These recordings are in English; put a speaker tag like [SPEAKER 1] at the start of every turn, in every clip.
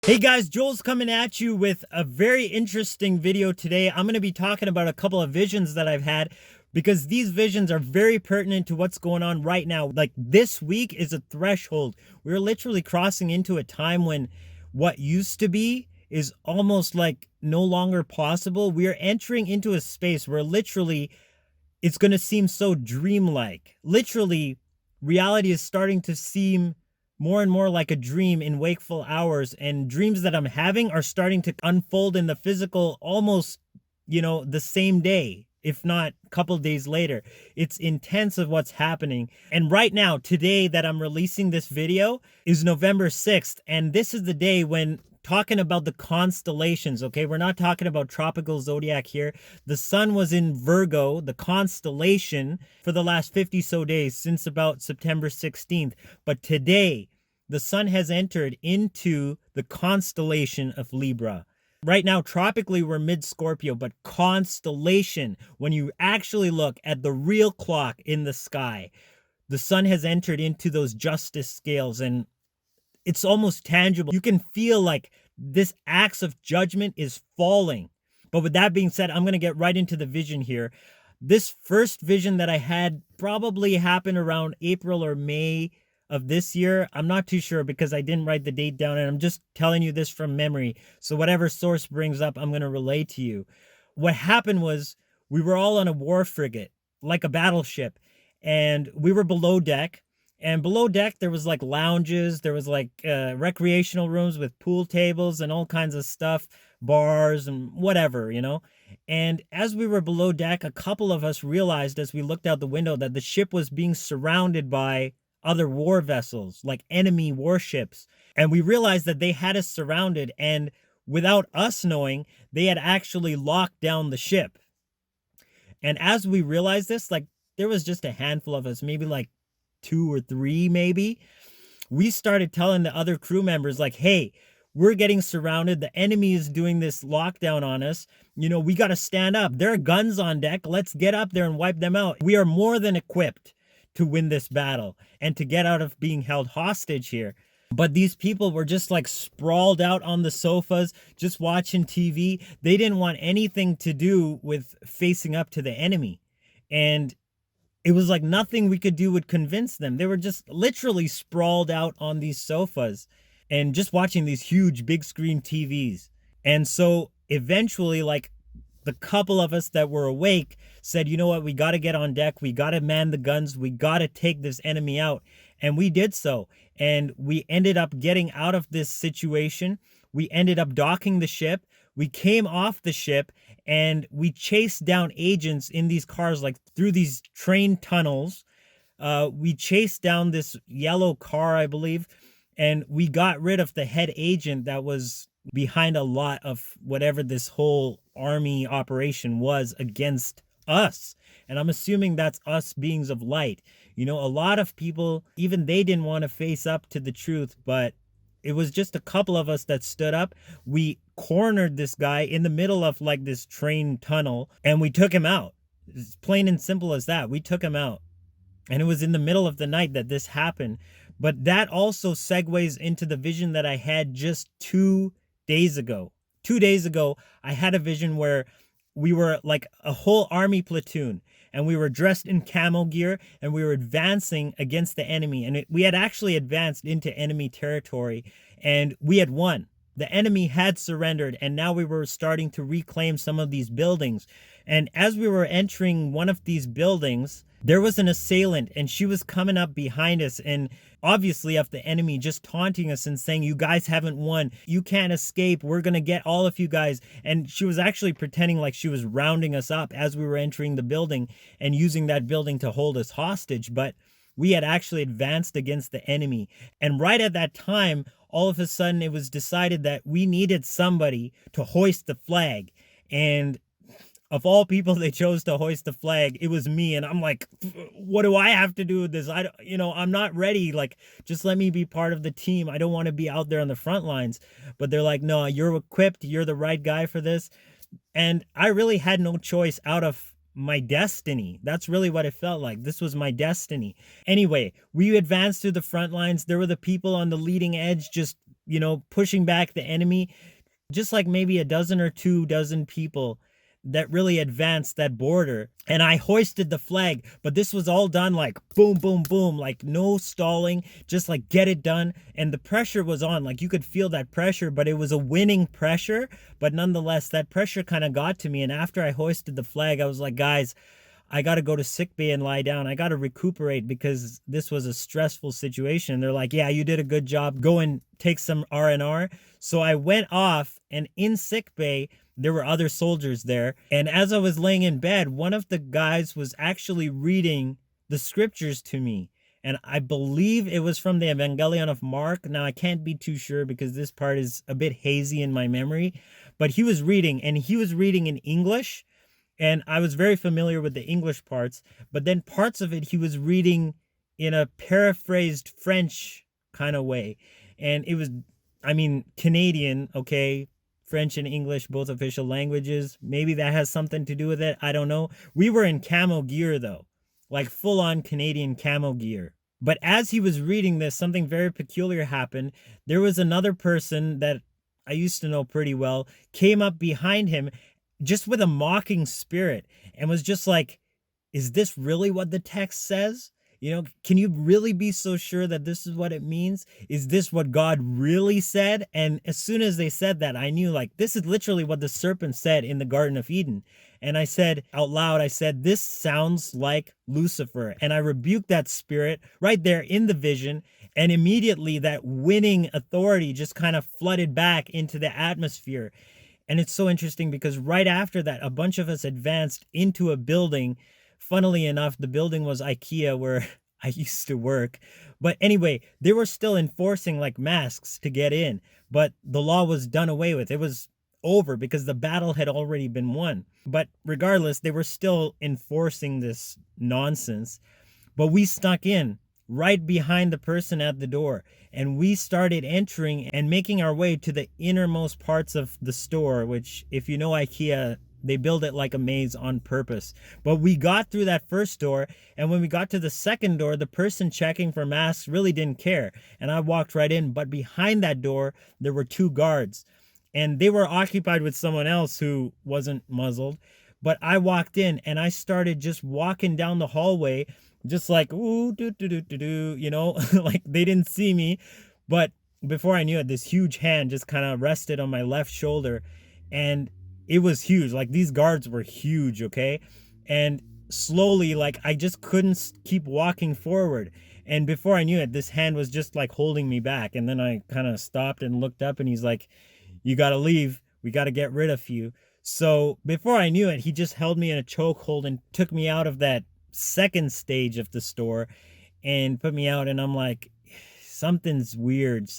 [SPEAKER 1] Hey guys, Joel's coming at you with a very interesting video today. I'm going to be talking about a couple of visions that I've had because these visions are very pertinent to what's going on right now. Like this week is a threshold. We're literally crossing into a time when what used to be is almost like no longer possible. We are entering into a space where literally it's going to seem so dreamlike. Literally, reality is starting to seem more and more like a dream in wakeful hours, and dreams that I'm having are starting to unfold in the physical almost, the same day, if not a couple days later. It's intense of what's happening. And right now, today that I'm releasing this video is November 6th, and this is the day when talking about the constellations, okay? We're not talking about tropical zodiac here. The sun was in Virgo, the constellation, for the last 50 so days since about September 16th. But today, the sun has entered into the constellation of Libra. Right now, tropically, we're mid-Scorpio, but constellation, when you actually look at the real clock in the sky, the sun has entered into those justice scales, and it's almost tangible. You can feel like this axe of judgment is falling. But with that being said, I'm going to get right into the vision here. This first vision that I had probably happened around April or May of this year. I'm not too sure because I didn't write the date down, and I'm just telling you this from memory. So whatever source brings up, I'm going to relay to you. What happened was we were all on a war frigate, like a battleship, and we were below deck. And below deck, there was like lounges, there was like recreational rooms with pool tables and all kinds of stuff, bars and whatever, And as we were below deck, a couple of us realized as we looked out the window that the ship was being surrounded by other war vessels, like enemy warships. And we realized that they had us surrounded, and without us knowing, they had actually locked down the ship. And as we realized this, like there was just a handful of us, maybe like 2 or 3 maybe, we started telling the other crew members like, hey, we're getting surrounded. The enemy is doing this lockdown on us. We got to stand up. There are guns on deck. Let's get up there and wipe them out. We are more than equipped to win this battle and to get out of being held hostage here. But these people were just like sprawled out on the sofas, just watching TV. They didn't want anything to do with facing up to the enemy. And it was like nothing we could do would convince them. They were just literally sprawled out on these sofas and just watching these huge big screen TVs. And so eventually, like the couple of us that were awake said, you know what, we got to get on deck. We got to man the guns. We got to take this enemy out. And we did so. And we ended up getting out of this situation. We ended up docking the ship. We came off the ship and we chased down agents in these cars, like through these train tunnels. We chased down this yellow car, I believe, and we got rid of the head agent that was behind a lot of whatever this whole army operation was against us. And I'm assuming that's us beings of light. A lot of people, even they didn't want to face up to the truth, but it was just a couple of us that stood up. We cornered this guy in the middle of like this train tunnel and we took him out. It's plain and simple as that. We took him out. And it was in the middle of the night that this happened. But that also segues into the vision that I had just 2 days ago. 2 days ago, I had a vision where we were like a whole army platoon and we were dressed in camel gear and we were advancing against the enemy. And we had actually advanced into enemy territory and we had won. The enemy had surrendered and now we were starting to reclaim some of these buildings. And as we were entering one of these buildings, there was an assailant and she was coming up behind us, and obviously of the enemy just taunting us and saying, you guys haven't won. You can't escape. We're going to get all of you guys. And she was actually pretending like she was rounding us up as we were entering the building and using that building to hold us hostage. But we had actually advanced against the enemy. And right at that time, all of a sudden it was decided that we needed somebody to hoist the flag. And of all people they chose to hoist the flag, it was me. And I'm like, what do I have to do with this? I'm not ready. Like, just let me be part of the team. I don't want to be out there on the front lines. But they're like, no, you're equipped. You're the right guy for this. And I really had no choice out of my destiny. That's really what it felt like. This was my destiny. Anyway, we advanced to the front lines. There were the people on the leading edge just pushing back the enemy, just like maybe a dozen or 2 dozen people that really advanced that border. And I hoisted the flag, but this was all done like boom, boom, boom, like no stalling, just like get it done. And the pressure was on, like you could feel that pressure, but it was a winning pressure. But nonetheless, that pressure kind of got to me. And after I hoisted the flag, I was like, guys, I got to go to sick bay and lie down. I got to recuperate because this was a stressful situation. They're like, yeah, you did a good job. Go and take some R&R. So I went off, and in sick bay, there were other soldiers there. And as I was laying in bed, one of the guys was actually reading the scriptures to me. And I believe it was from the Evangelion of Mark. Now, I can't be too sure because this part is a bit hazy in my memory. But he was reading, and he was reading in English. And I was very familiar with the English parts. But then parts of it, he was reading in a paraphrased French kind of way. And it was, Canadian, okay? French and English, both official languages. Maybe that has something to do with it. I don't know. We were in camo gear, though. Like full-on Canadian camo gear. But as he was reading this, something very peculiar happened. There was another person that I used to know pretty well, came up behind him just with a mocking spirit and was just like, is this really what the text says? Can you really be so sure that this is what it means? Is this what God really said? And as soon as they said that, I knew, like, this is literally what the serpent said in the Garden of Eden. And I said out loud, this sounds like Lucifer. And I rebuked that spirit right there in the vision. And immediately that winning authority just kind of flooded back into the atmosphere. And it's so interesting because right after that, a bunch of us advanced into a building. Funnily enough, the building was IKEA where I used to work. But anyway, they were still enforcing like masks to get in. But the law was done away with. It was over because the battle had already been won. But regardless, they were still enforcing this nonsense. But we snuck in right behind the person at the door. And we started entering and making our way to the innermost parts of the store, which, if you know IKEA, they build it like a maze on purpose. But we got through that first door, and when we got to the second door, the person checking for masks really didn't care. And I walked right in, but behind that door, there were 2 guards. And they were occupied with someone else who wasn't muzzled. But I walked in, and I started just walking down the hallway, just like, ooh, like they didn't see me. But before I knew it, this huge hand just kind of rested on my left shoulder. And it was huge. Like, these guards were huge, okay? And slowly, like, I just couldn't keep walking forward. And before I knew it, this hand was just like holding me back. And then I kind of stopped and looked up, and he's like, you got to leave. We got to get rid of you. So before I knew it, he just held me in a chokehold and took me out of that second stage of the store and put me out. And I'm like, something's weird.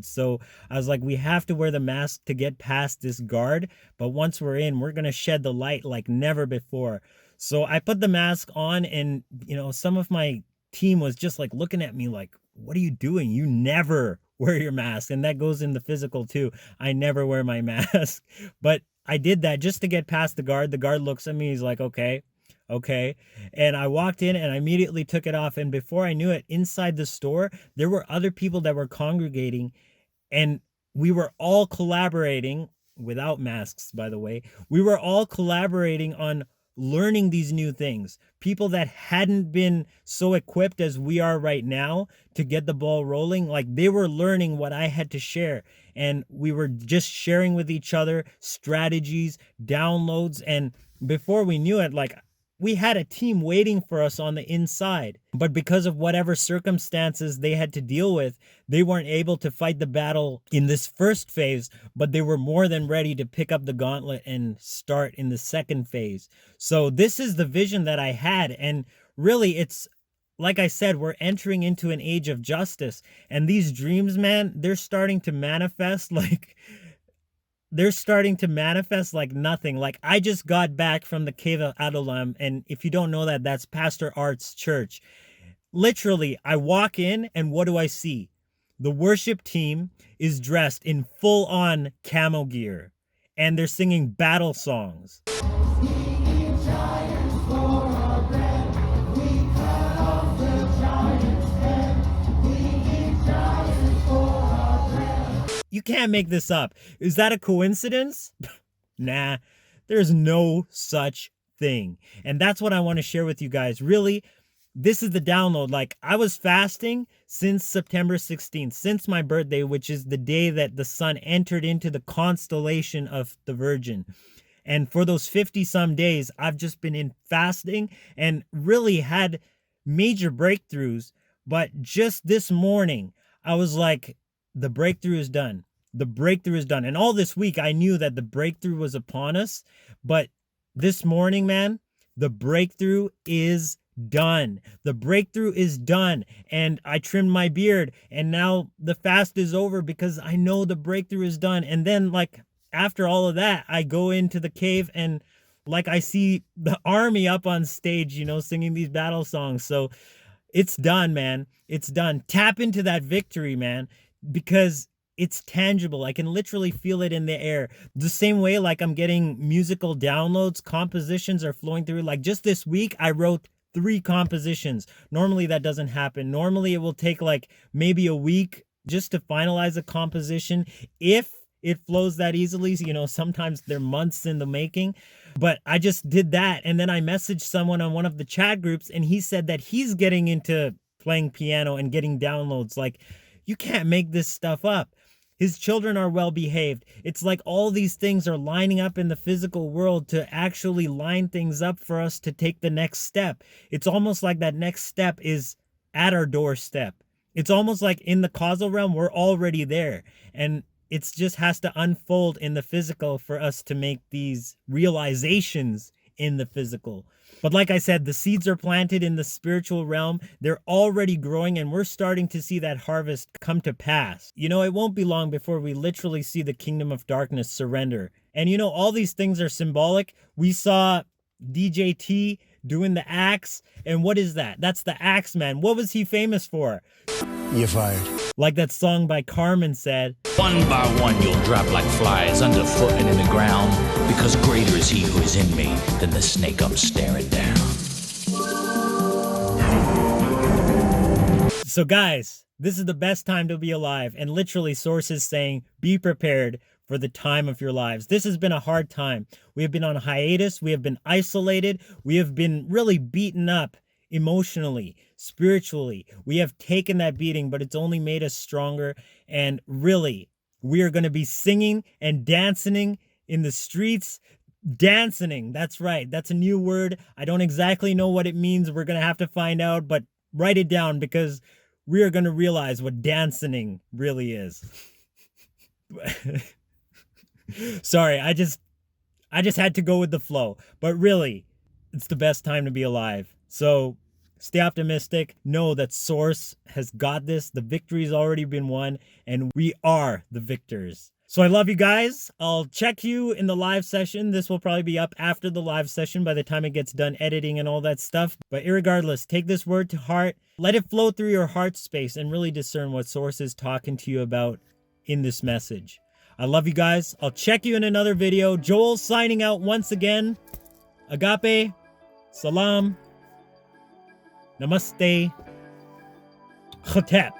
[SPEAKER 1] So I was like, we have to wear the mask to get past this guard. But once we're in, we're going to shed the light like never before. So I put the mask on, and, some of my team was just like looking at me like, what are you doing? You never wear your mask. And that goes in the physical too. I never wear my mask. But I did that just to get past the guard. The guard looks at me. He's like, okay. And I walked in and I immediately took it off. And before I knew it, inside the store, there were other people that were congregating, and we were all collaborating without masks, by the way. We were all collaborating on learning these new things. People that hadn't been so equipped as we are right now to get the ball rolling, like they were learning what I had to share. And we were just sharing with each other strategies, downloads. And before we knew it, like, we had a team waiting for us on the inside. But because of whatever circumstances they had to deal with, they weren't able to fight the battle in this first phase, but they were more than ready to pick up the gauntlet and start in the second phase. So this is the vision that I had. And really, it's like I said, we're entering into an age of justice. And these dreams, man, they're starting to manifest like nothing. Like, I just got back from the Cave of Adullam, and if you don't know that, that's Pastor Art's church. Literally, I walk in, and what do I see? The worship team is dressed in full-on camo gear, and they're singing battle songs. You can't make this up. Is that a coincidence? Nah, there's no such thing. And that's what I want to share with you guys. Really, this is the download. Like, I was fasting since September 16th, since my birthday, which is the day that the sun entered into the constellation of the Virgin. And for those 50 some days, I've just been in fasting and really had major breakthroughs. But just this morning, I was like, the breakthrough is done. The breakthrough is done. And all this week, I knew that the breakthrough was upon us. But this morning, man, the breakthrough is done. The breakthrough is done. And I trimmed my beard. And now the fast is over because I know the breakthrough is done. And then, like, after all of that, I go into the cave and, like, I see the army up on stage, you know, singing these battle songs. So it's done, man. It's done. Tap into that victory, man, because it's tangible. I can literally feel it in the air. The same way, like, I'm getting musical downloads, compositions are flowing through. Like, just this week, I wrote 3 compositions. Normally that doesn't happen. Normally it will take like maybe a week just to finalize a composition. If it flows that easily, you know, sometimes they're months in the making. But I just did that. And then I messaged someone on one of the chat groups and he said that he's getting into playing piano and getting downloads. Like, you can't make this stuff up. His children are well behaved. It's like all these things are lining up in the physical world to actually line things up for us to take the next step. It's almost like that next step is at our doorstep. It's almost like in the causal realm, we're already there. And it just has to unfold in the physical for us to make these realizations in the physical. But like I said, the seeds are planted in the spiritual realm. They're already growing and we're starting to see that harvest come to pass. You know, it won't be long before we literally see the kingdom of darkness surrender. And you know, all these things are symbolic. We saw DJT doing the axe. And what is that? That's the axe man. What was he famous for?
[SPEAKER 2] You're fired.
[SPEAKER 1] Like that song by Carmen said,
[SPEAKER 3] "One by one you'll drop like flies underfoot and in the ground, because greater is he who is in me than the snake I'm staring down."
[SPEAKER 1] So guys, this is the best time to be alive. And literally Source is saying, be prepared for the time of your lives. This has been a hard time. We have been on hiatus. We have been isolated. We have been really beaten up emotionally, spiritually. We have taken that beating, but it's only made us stronger. And really, we are going to be singing and dancing in the streets. Dancing, that's right. That's a new word. I don't exactly know what it means. We're going to have to find out, but write it down because we are going to realize what dancing really is. Sorry, I just had to go with the flow. But really, it's the best time to be alive. So stay optimistic. Know that Source has got this. The victory's already been won, and we are the victors. So I love you guys. I'll check you in the live session. This will probably be up after the live session by the time it gets done editing and all that stuff. But irregardless, take this word to heart. Let it flow through your heart space and really discern what Source is talking to you about in this message. I love you guys. I'll check you in another video. Joel signing out once again. Agape. Salaam. Namaste. Khotep.